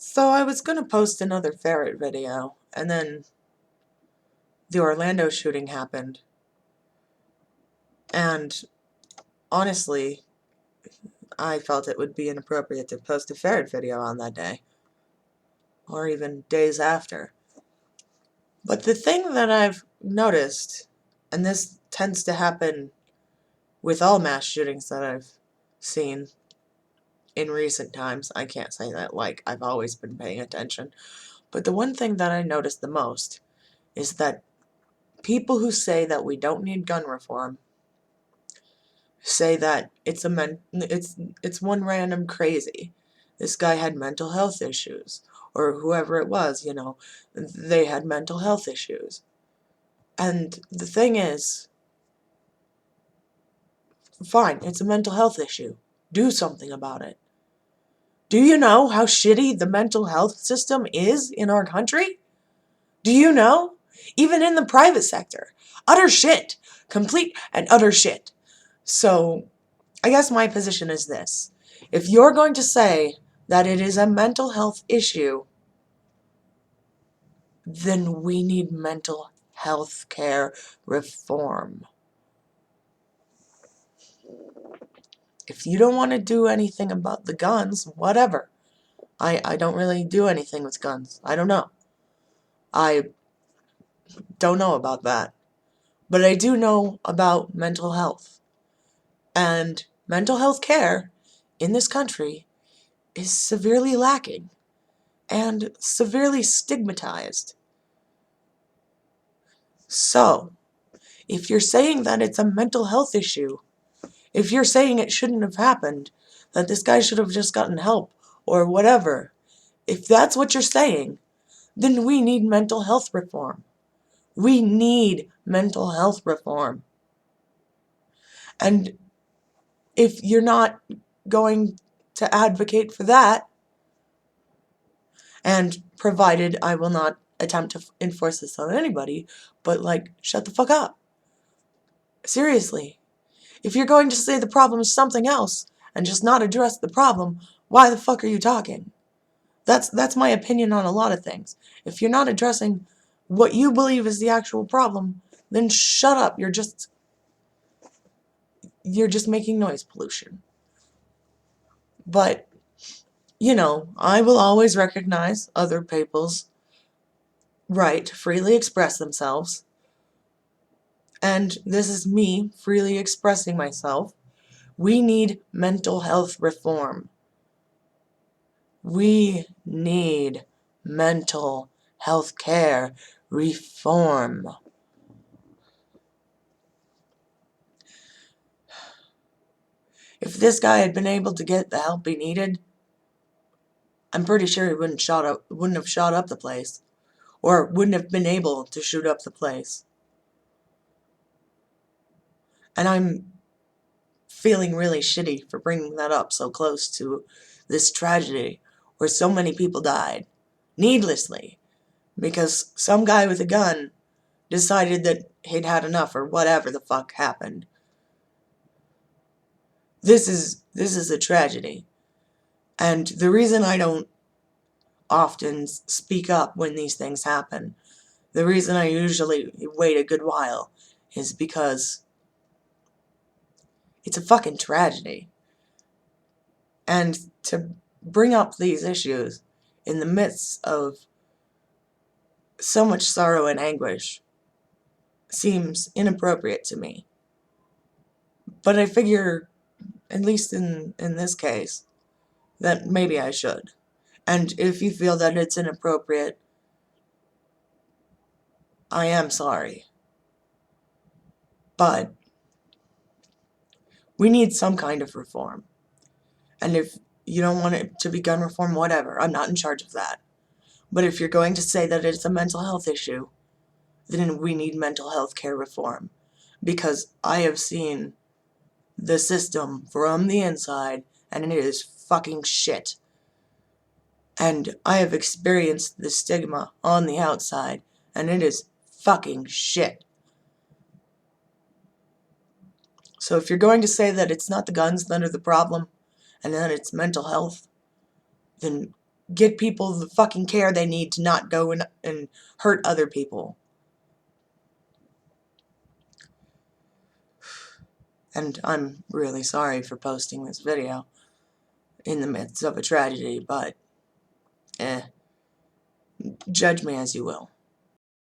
So I was gonna post another ferret video, and then the Orlando shooting happened. And honestly, I felt it would be inappropriate to post a ferret video on that day, or even days after. But the thing that I've noticed, and this tends to happen with all mass shootings that I've seen in recent times, I can't say that like I've always been paying attention, but the one thing that I noticed the most is that people who say that we don't need gun reform say that it's one random crazy. This guy had mental health issues, or whoever it was, they had mental health issues. And the thing is, fine, it's a mental health issue. Do something about it. Do you know how shitty the mental health system is in our country? Do you know? Even in the private sector. Utter shit. Complete and utter shit. So, I guess my position is this. If you're going to say that it is a mental health issue, then we need mental health care reform. If you don't want to do anything about the guns, whatever. I don't really do anything with guns. I don't know. I don't know about that. But I do know about mental health. And mental health care in this country is severely lacking and severely stigmatized. So, if you're saying that it's a mental health issue, if you're saying it shouldn't have happened, that this guy should have just gotten help, or whatever, if that's what you're saying, then we need mental health reform. We need mental health reform. And if you're not going to advocate for that, and provided I will not attempt to enforce this on anybody, but shut the fuck up. Seriously. If you're going to say the problem is something else and just not address the problem, why the fuck are you talking? That's my opinion on a lot of things. If you're not addressing what you believe is the actual problem, then shut up. You're just making noise pollution. But, I will always recognize other people's right to freely express themselves. And this is me freely expressing myself. We need mental health reform. We need mental health care reform. If this guy had been able to get the help he needed, I'm pretty sure he wouldn't have shot up the place, or wouldn't have been able to shoot up the place. And I'm feeling really shitty for bringing that up so close to this tragedy where so many people died needlessly because some guy with a gun decided that he'd had enough or whatever the fuck happened. This is a tragedy. And the reason I don't often speak up when these things happen, the reason I usually wait a good while, is because it's a fucking tragedy. And to bring up these issues in the midst of so much sorrow and anguish seems inappropriate to me. But I figure, at least in this case, that maybe I should. And if you feel that it's inappropriate, I am sorry. But we need some kind of reform. And if you don't want it to be gun reform, whatever, I'm not in charge of that. But if you're going to say that it's a mental health issue, then we need mental health care reform. Because I have seen the system from the inside, and it is fucking shit. And I have experienced the stigma on the outside, and it is fucking shit. So if you're going to say that it's not the guns that are the problem, and that it's mental health, then get people the fucking care they need to not go and hurt other people. And I'm really sorry for posting this video in the midst of a tragedy, but judge me as you will.